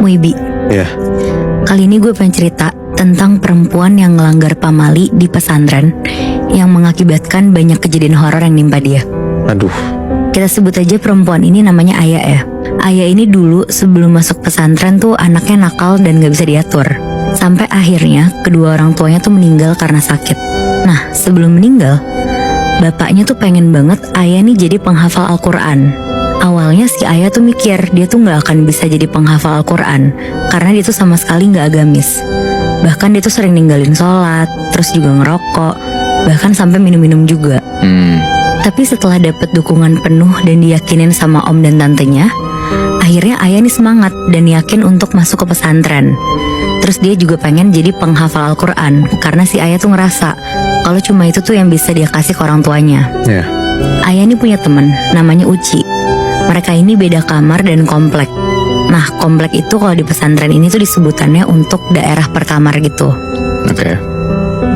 Wibi. Ya. Kali ini gue pengen cerita tentang perempuan yang ngelanggar pamali di pesantren yang mengakibatkan banyak kejadian horor yang nimpa dia. Aduh. Kita sebut aja perempuan ini namanya Aya ya. Aya ini dulu sebelum masuk pesantren tuh anaknya nakal dan gak bisa diatur. Sampai akhirnya kedua orang tuanya tuh meninggal karena sakit. Nah, sebelum meninggal, bapaknya tuh pengen banget Aya nih jadi penghafal Al-Quran. Awalnya si Aya tuh mikir dia tuh gak akan bisa jadi penghafal Al-Quran karena dia tuh sama sekali gak agamis. Bahkan dia tuh sering ninggalin sholat, terus juga ngerokok, bahkan sampai minum-minum juga. Tapi setelah dapet dukungan penuh dan diyakinin sama om dan tantenya, akhirnya Aya nih semangat dan yakin untuk masuk ke pesantren. Terus dia juga pengen jadi penghafal Al-Quran karena si Aya tuh ngerasa kalau cuma itu tuh yang bisa dia kasih ke orang tuanya. Aya nih punya temen namanya Uci. Mereka ini beda kamar dan komplek. Nah, komplek itu kalau di pesantren ini tuh disebutannya untuk daerah perkamar gitu. Oke.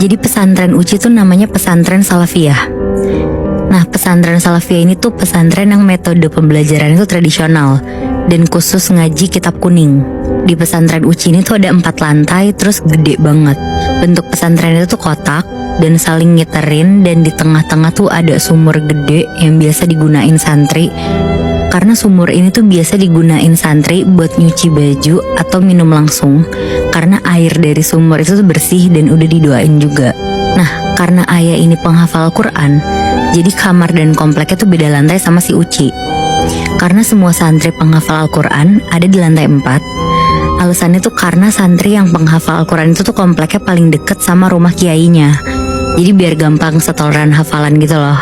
Jadi pesantren Uci tuh namanya pesantren Salafiyah. Nah, pesantren Salafiyah ini tuh pesantren yang metode pembelajaran itu tradisional dan khusus ngaji kitab kuning. Di pesantren Uci ini tuh ada 4 lantai, terus gede banget. Bentuk pesantren itu tuh kotak dan saling ngiterin, dan di tengah-tengah tuh ada sumur gede yang biasa digunain santri. Karena sumur ini tuh biasa digunain santri buat nyuci baju atau minum langsung, karena air dari sumur itu tuh bersih dan udah didoain juga. Nah, karena Aya ini penghafal Quran, jadi kamar dan kompleknya tuh beda lantai sama si Uci. Karena semua santri penghafal Al-Quran ada di lantai 4. Alasannya tuh karena santri yang penghafal Al-Quran itu tuh kompleknya paling deket sama rumah kiainya. Jadi biar gampang setoran hafalan gitu loh.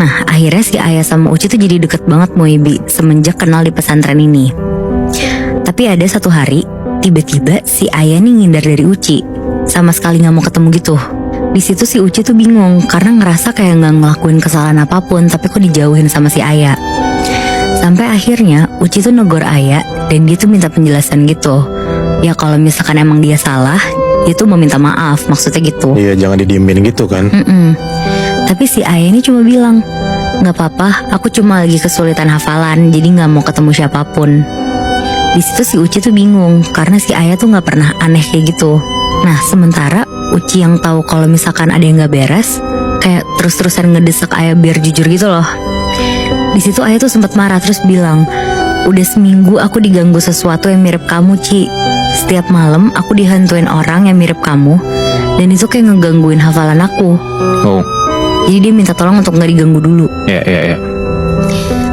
Nah, akhirnya si Aya sama Uci tuh jadi deket banget Moibi semenjak kenal di pesantren ini. Tapi ada satu hari, tiba-tiba si Aya nih ngindar dari Uci, sama sekali gak mau ketemu gitu. Di situ si Uci tuh bingung karena ngerasa kayak gak ngelakuin kesalahan apapun, tapi kok dijauhin sama si Aya. Sampai akhirnya Uci tuh negor Aya dan dia tuh minta penjelasan gitu. Ya kalau misalkan emang dia salah, dia tuh mau minta maaf, maksudnya gitu. Iya, jangan didiemin gitu kan. Tapi si Aya ini cuma bilang, "Gak apa-apa, aku cuma lagi kesulitan hafalan, jadi gak mau ketemu siapapun." Di situ si Uci tuh bingung karena si Aya tuh gak pernah aneh kayak gitu. Nah, sementara Uci yang tahu kalau misalkan ada yang gak beres, kayak terus-terusan ngedesak Aya biar jujur gitu loh. Di situ Aya tuh sempat marah terus bilang, "Udah seminggu aku diganggu sesuatu yang mirip kamu, Ci. Setiap malam aku dihantuin orang yang mirip kamu, dan itu kayak ngegangguin hafalan aku." Jadi dia minta tolong untuk gak diganggu dulu. Iya.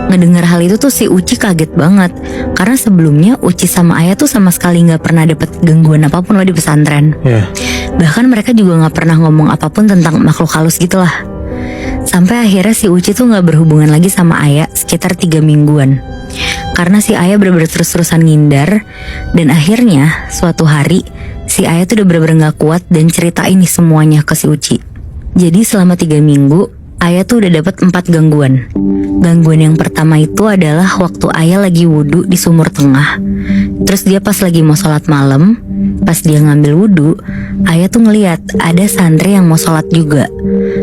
Ngedengar hal itu tuh si Uci kaget banget, karena sebelumnya Uci sama Aya tuh sama sekali gak pernah dapet gangguan apapun loh di pesantren. Bahkan mereka juga gak pernah ngomong apapun tentang makhluk halus gitu lah. Sampai akhirnya si Uci tuh gak berhubungan lagi sama Aya sekitar 3 mingguan. Karena si Aya bener-bener terus-terusan ngindar. Dan akhirnya suatu hari si Aya tuh udah bener-bener gak kuat dan ceritain nih semuanya ke si Uci. Jadi selama 3 minggu Aya tuh udah dapat 4 gangguan. Gangguan yang pertama itu adalah waktu Aya lagi wudhu di sumur tengah. Terus dia pas lagi mau sholat malam, pas dia ngambil wudhu, Aya tuh ngeliat ada santri yang mau sholat juga.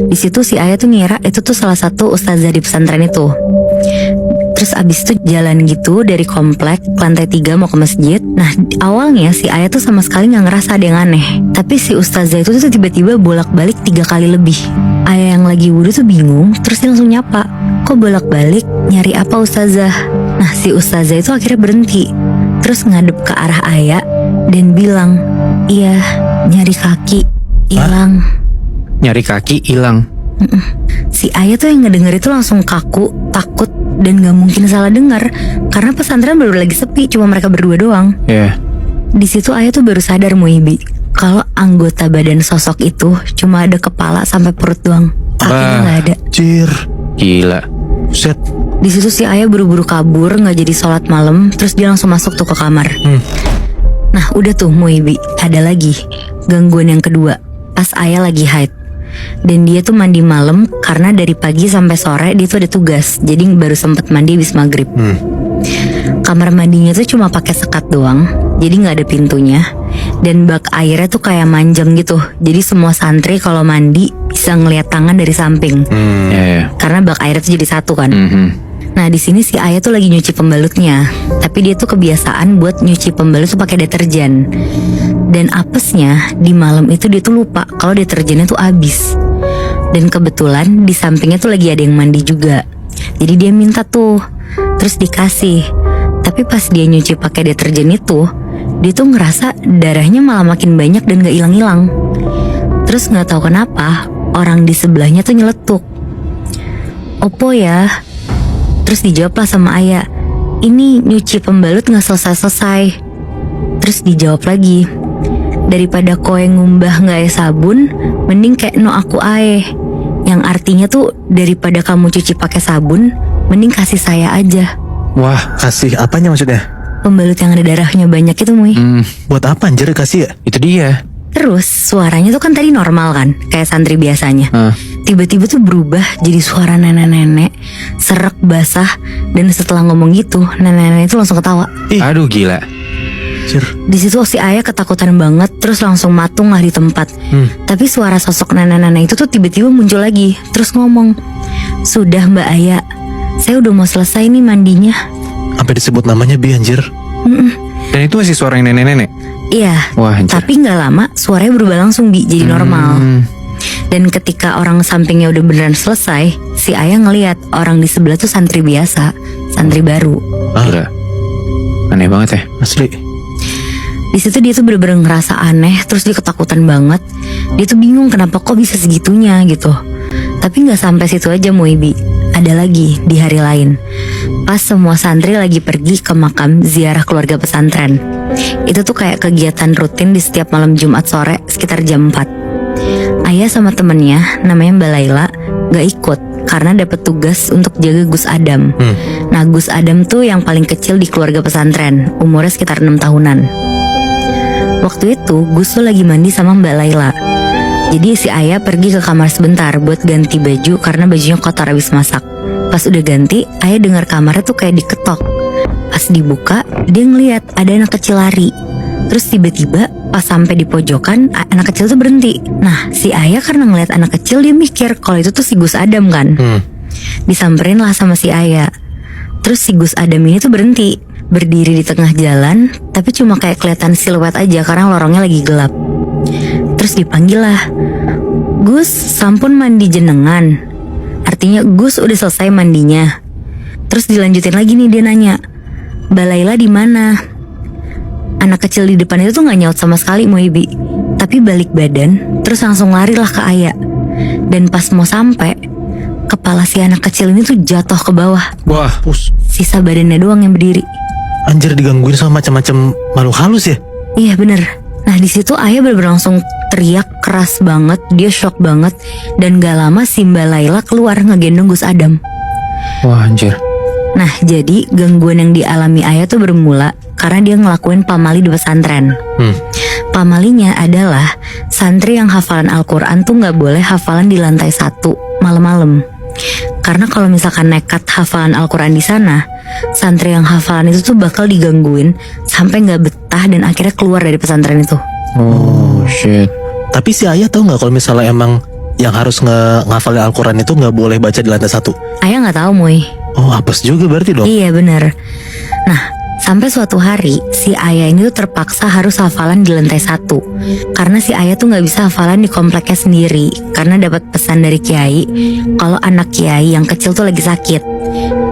Di situ si Aya tuh ngira itu tuh salah satu ustazah di pesantren itu. Terus abis itu jalan gitu dari komplek ke lantai 3 mau ke masjid. Nah, awalnya si Aya tuh sama sekali gak ngerasa ada yang aneh. Tapi si ustazah itu tuh tiba-tiba bolak-balik 3 kali lebih. Aya yang lagi wudhu tuh bingung, terus dia langsung nyapa, "Kok bolak-balik? Nyari apa ustazah?" Nah, si ustazah itu akhirnya berhenti, terus ngadep ke arah Aya dan bilang, "Iya, nyari kaki hilang." Nyari kaki hilang. Si Aya tuh yang ngedenger itu langsung kaku, takut, dan gak mungkin salah dengar karena pesantren baru lagi sepi, cuma mereka berdua doang. Di situ Aya tuh baru sadar Muibi kalau anggota badan sosok itu cuma ada kepala sampai perut doang, kakinya nggak ada. Cir, Gila. buset. Di situ si Aya buru-buru kabur, nggak jadi sholat malam, terus dia langsung masuk tuh ke kamar. Nah, udah tuh Muibi, ada lagi gangguan yang kedua pas Aya lagi haid. Dan dia tuh mandi malam karena dari pagi sampai sore dia tuh ada tugas, jadi baru sempet mandi habis maghrib. Kamar mandinya tuh cuma pakai sekat doang, jadi nggak ada pintunya. Dan bak airnya tuh kayak manjang gitu, jadi semua santri kalau mandi bisa ngeliat tangan dari samping. Karena bak airnya tuh jadi satu kan. Nah di sini si Ayah tuh lagi nyuci pembalutnya, tapi dia tuh kebiasaan buat nyuci pembalut tuh pakai deterjen. Dan apesnya di malam itu dia tuh lupa kalau deterjennya tuh habis. Dan kebetulan di sampingnya tuh lagi ada yang mandi juga. Jadi dia minta tuh, terus dikasih. Tapi pas dia nyuci pakai deterjen itu, dia tuh ngerasa darahnya malah makin banyak dan gak hilang-hilang. Terus nggak tahu kenapa orang di sebelahnya tuh nyeletuk, "Opo ya?" Terus dijawablah sama Ayah, "Ini nyuci pembalut gak selesai-selesai." Terus dijawab lagi, "Daripada koe ngumbah gak ae sabun, mending kayak no aku ae." Yang artinya tuh daripada kamu cuci pakai sabun, mending kasih saya aja. Wah, kasih apanya maksudnya? Pembalut yang ada darahnya banyak itu, Muy. Buat apa anjir kasih ya? Itu dia. Terus suaranya tuh kan tadi normal kan, kayak santri biasanya. Tiba-tiba tuh berubah jadi suara nenek-nenek, serak basah. Dan setelah ngomong gitu, nenek-nenek itu langsung ketawa. Aduh gila. Anjir. Di situ si Ayah ketakutan banget, terus langsung matung lah di tempat. Tapi suara sosok nenek-nenek itu tuh tiba-tiba muncul lagi, terus ngomong, "Sudah Mbak Ayah, saya udah mau selesai nih mandinya." Sampai disebut namanya Bi anjir. Dan itu masih suara yang nenek-nenek. Iya, Wah, anjir. tapi nggak lama suaranya berubah langsung jadi normal. Dan ketika orang sampingnya udah beneran selesai, si Ayah ngelihat orang di sebelah tuh santri biasa, santri baru. Gila. Aneh banget ya. Asli. Di situ dia tuh bener-bener ngerasa aneh, terus dia ketakutan banget. Dia tuh bingung kenapa kok bisa segitunya gitu. Tapi nggak sampai situ aja Muibi. Ada lagi di hari lain. Pas semua santri lagi pergi ke makam ziarah keluarga pesantren. Itu tuh kayak kegiatan rutin di setiap malam Jumat sore sekitar jam 4. Ayah sama temennya namanya Mbak Laila gak ikut karena dapat tugas untuk jaga Gus Adam. Nah Gus Adam tuh yang paling kecil di keluarga pesantren, umurnya sekitar 6 tahunan. Waktu itu Gus tuh lagi mandi sama Mbak Laila. Jadi si Ayah pergi ke kamar sebentar buat ganti baju karena bajunya kotor habis masak. Pas udah ganti, Ayah dengar kamarnya tuh kayak diketok. Pas dibuka, dia ngeliat ada anak kecil lari. Terus tiba-tiba pas sampai di pojokan, anak kecil tuh berhenti. Nah si Ayah karena ngeliat anak kecil, dia mikir kalau itu tuh si Gus Adam kan. Disamperin lah sama si Ayah. Terus si Gus Adam ini tuh berhenti, berdiri di tengah jalan, tapi cuma kayak kelihatan siluet aja karena lorongnya lagi gelap. Terus dipanggil lah, "Gus, sampun mandi jenengan." Artinya Gus udah selesai mandinya. Terus dilanjutin lagi nih, dia nanya, "Mbak Laila di mana?" Anak kecil di depan itu tuh gak nyaut sama sekali Muibi, tapi balik badan, terus langsung lari lah ke Ayah. Dan pas mau sampai, kepala si anak kecil ini tuh jatuh ke bawah. Wah. Sisa badannya doang yang berdiri. Anjir digangguin sama macam-macam makhluk halus ya? Iya bener. Nah di situ Ayah bener-bener langsung teriak keras banget, dia shock banget. Dan gak lama si Mbak Laila keluar ngegendong Gus Adam. Wah anjir. Nah jadi gangguan yang dialami Ayah tuh bermula karena dia ngelakuin pamali di pesantren. Pamalinya adalah santri yang hafalan Al-Quran tuh gak boleh hafalan di lantai 1 malam-malam. Karena kalau misalkan nekat hafalan Al-Quran di sana, santri yang hafalan itu tuh bakal digangguin sampai gak betah dan akhirnya keluar dari pesantren itu. Oh shit. Tapi si Ayah tahu nggak kalau misalnya emang yang harus ngafalin Al-Quran itu nggak boleh baca di lantai 1? Ayah gak tahu Muy. Oh apes juga berarti dong. Iya bener. Nah sampai suatu hari si Ayah ini tuh terpaksa harus hafalan di lantai 1. Karena si Ayah tuh gak bisa hafalan di kompleknya sendiri, karena dapat pesan dari Kiai kalau anak Kiai yang kecil tuh lagi sakit.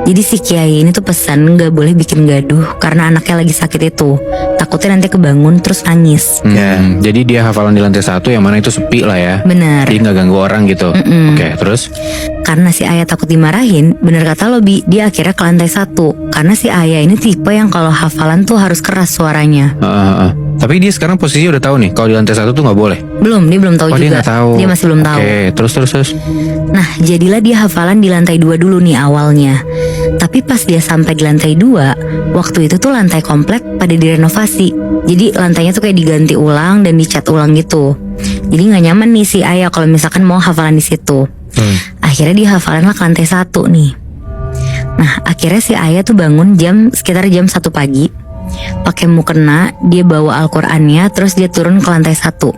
Jadi si Kiai ini tuh pesan gak boleh bikin gaduh karena anaknya lagi sakit itu. Takutnya nanti kebangun terus nangis. Jadi dia hafalan di lantai 1 yang mana itu sepi lah ya. Bener. Jadi gak ganggu orang gitu. Oke, terus? Karena si Ayah takut dimarahin, bener kata lo Bi, dia akhirnya ke lantai 1. Karena si Ayah ini tipe yang kalau hafalan tuh harus keras suaranya. Tapi dia sekarang posisi udah tahu nih kalau di lantai 1 tuh gak boleh. Belum, dia belum tahu Oh juga. dia gak tahu. Dia masih belum tahu. Oke, terus. Nah jadilah dia hafalan di lantai 2 dulu nih awalnya. Tapi pas dia sampai di lantai 2, waktu itu tuh lantai komplek pada direnovasi. Jadi lantainya tuh kayak diganti ulang dan dicat ulang gitu. Jadi gak nyaman nih si Ayah kalau misalkan mau hafalan di situ. Akhirnya dia hafalan lah ke lantai 1 nih. Nah akhirnya si Ayah tuh bangun sekitar jam 1 pagi. Pakai mukena, dia bawa Al-Qurannya, terus dia turun ke lantai 1.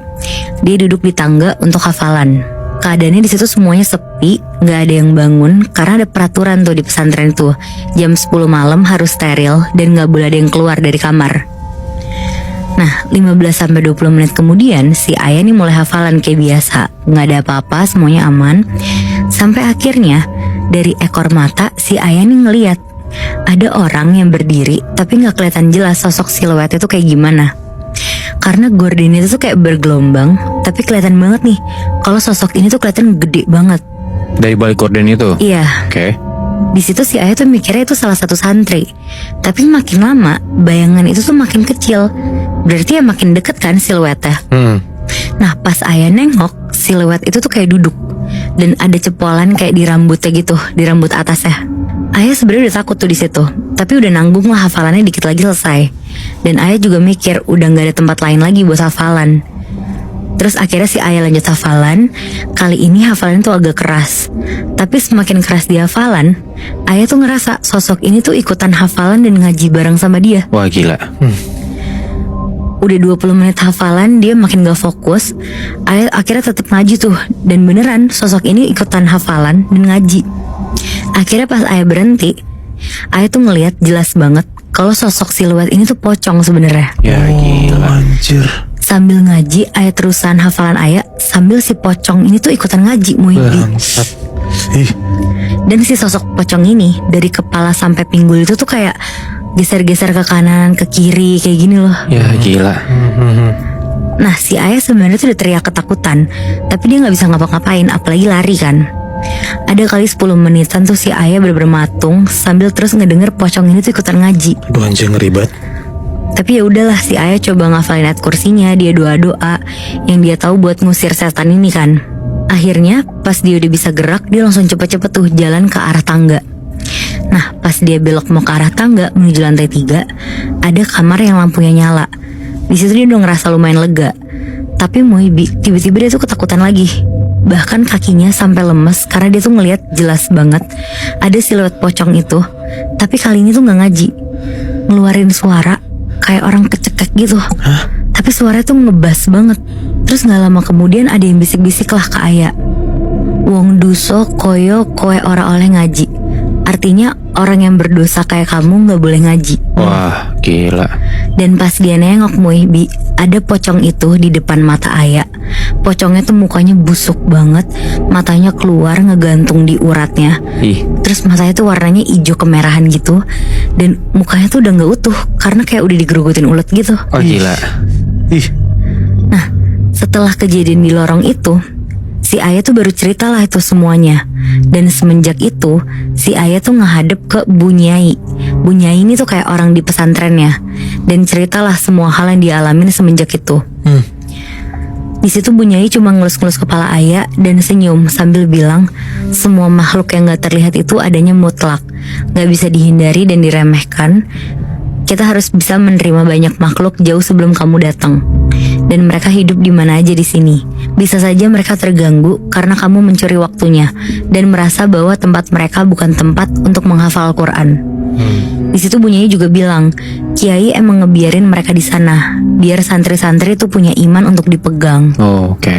Dia duduk di tangga untuk hafalan. Keadaannya di situ semuanya sepi, nggak ada yang bangun karena ada peraturan tuh di pesantren tuh. Jam 10 malam harus steril dan nggak boleh ada yang keluar dari kamar. Nah, 15-20 menit kemudian si ayah nih mulai hafalan kayak biasa. Nggak ada apa-apa, semuanya aman. Sampai akhirnya dari ekor mata si ayah nih ngeliat ada orang yang berdiri tapi nggak kelihatan jelas sosok siluet itu kayak gimana. Karena gorden itu tuh kayak bergelombang, tapi kelihatan banget nih kalau sosok ini tuh kelihatan gede banget. Dari balik gorden itu? Iya. Oke. Di situ si ayah tuh mikirnya itu salah satu santri. Tapi makin lama bayangan itu tuh makin kecil. Berarti ya makin deket kan siluetnya. Nah pas ayah nengok, siluet itu tuh kayak duduk dan ada cepolan kayak di rambutnya gitu, di rambut atasnya. Ayah sebenarnya udah takut tuh di situ, tapi udah nanggung lah hafalannya dikit lagi selesai. Dan ayah juga mikir udah nggak ada tempat lain lagi buat hafalan. Terus akhirnya si ayah lanjut hafalan. Kali ini hafalan tuh agak keras. Tapi semakin keras di hafalan, ayah tuh ngerasa sosok ini tuh ikutan hafalan dan ngaji bareng sama dia. Wah gila. Udah 20 menit hafalan, dia makin gak fokus. Ayah akhirnya tetap ngaji tuh. Dan beneran sosok ini ikutan hafalan dan ngaji. Akhirnya pas ayah berhenti, ayah tuh ngelihat jelas banget kalau sosok siluet ini tuh pocong sebenarnya. Ya gila. Anjir. Sambil ngaji, ayah terusan hafalan ayah sambil si pocong ini tuh ikutan ngaji Muhyiddin. Bangsat. Ih. Dan si sosok pocong ini dari kepala sampai pinggul itu tuh kayak geser-geser ke kanan, ke kiri kayak gini loh. Ya gila. Nah si ayah sebenarnya tuh udah teriak ketakutan, tapi dia gak bisa ngapa-ngapain, apalagi lari kan. Ada kali 10 menitan tuh si ayah bener-bener matung sambil terus ngedenger pocong ini tuh ikutan ngaji. Aduh anjir ngeri banget. Tapi ya udahlah, si ayah coba ngafalin ayat kursinya, dia doa-doa yang dia tahu buat ngusir setan ini kan. Akhirnya pas dia udah bisa gerak, dia langsung cepet-cepet tuh jalan ke arah tangga. Nah pas dia belok mau ke arah tangga menuju lantai 3, ada kamar yang lampunya nyala. Di situ dia udah ngerasa lumayan lega. Tapi tiba-tiba dia tuh ketakutan lagi. Bahkan kakinya sampai lemes karena dia tuh ngelihat jelas banget ada siluet pocong itu. Tapi kali ini tuh gak ngaji, ngeluarin suara kayak orang kecekek gitu. Tapi suaranya tuh ngebas banget. Terus gak lama kemudian ada yang bisik-bisik lah ke ayah, "Wong duso koyo koe ora oleh ngaji." Artinya orang yang berdosa kayak kamu gak boleh ngaji. Wah gila. Dan pas dia nengok Muhyiddin, ada pocong itu di depan mata ayah. Pocongnya tuh mukanya busuk banget, matanya keluar ngegantung di uratnya. Ih. Terus matanya tuh warnanya hijau kemerahan gitu. Dan mukanya tuh udah gak utuh karena kayak udah digerogotin ulet gitu. Oh gila. Ih. Nah setelah kejadian di lorong itu, si ayah tuh baru ceritalah itu semuanya. Dan semenjak itu si ayah tuh ngehadap ke Bu Nyai. Bu Nyai ini tuh kayak orang di pesantrennya. Dan ceritalah semua hal yang dialamin semenjak itu. Di situ Bu Nyai cuma ngelus-ngelus kepala ayah dan senyum sambil bilang, semua makhluk yang gak terlihat itu adanya mutlak, gak bisa dihindari dan diremehkan. Kita harus bisa menerima banyak makhluk jauh sebelum kamu datang. Dan mereka hidup di mana aja di sini. Bisa saja mereka terganggu karena kamu mencuri waktunya dan merasa bahwa tempat mereka bukan tempat untuk menghafal Al-Quran. Di situ Bu Nyai juga bilang, Kiai emang ngebiarin mereka di sana biar santri-santri itu punya iman untuk dipegang. Oh, oke.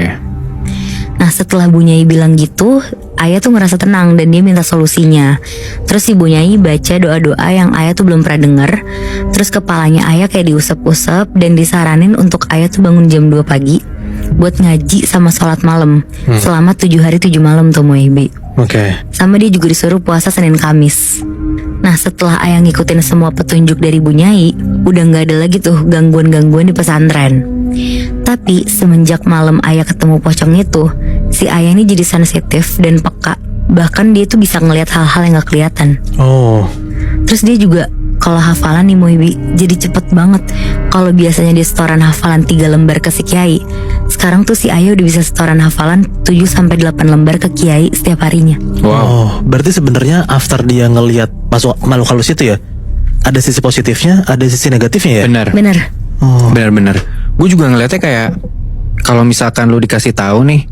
Nah setelah Bu Nyai bilang gitu, ayah tuh ngerasa tenang dan dia minta solusinya. Terus si Bu Nyai baca doa-doa yang ayah tuh belum pernah denger. Terus kepalanya ayah kayak diusap-usap dan disaranin untuk ayah tuh bangun jam 2 pagi buat ngaji sama sholat malam selama 7 hari 7 malam tuh Muhyiddin. Oke. Sama dia juga disuruh puasa Senin Kamis. Nah setelah ayah ngikutin semua petunjuk dari Bu Nyai, udah gak ada lagi tuh gangguan-gangguan di pesantren. Tapi semenjak malam ayah ketemu pocong itu, si ayah ini jadi sensitif dan peka. Bahkan dia tuh bisa ngelihat hal-hal yang gak kelihatan. Oh. Terus dia juga kalau hafalan nih Muhyiddin jadi cepet banget. Kalau biasanya dia setoran hafalan 3 lembar ke si Kiai, sekarang tuh si ayah udah bisa setoran hafalan 7-8 lembar ke Kiai setiap harinya. Wow. Oh, berarti sebenarnya after dia ngelihat masuk makhluk halus itu ya, ada sisi positifnya, ada sisi negatifnya ya? Benar. Bener. Oh. Benar-benar. Gue juga ngeliatnya kayak kalau misalkan lu dikasih tahu nih,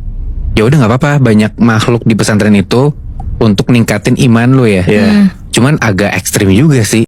ya udah nggak apa-apa, banyak makhluk di pesantren itu untuk ningkatin iman lu ya. Iya. Cuman agak ekstrim juga sih.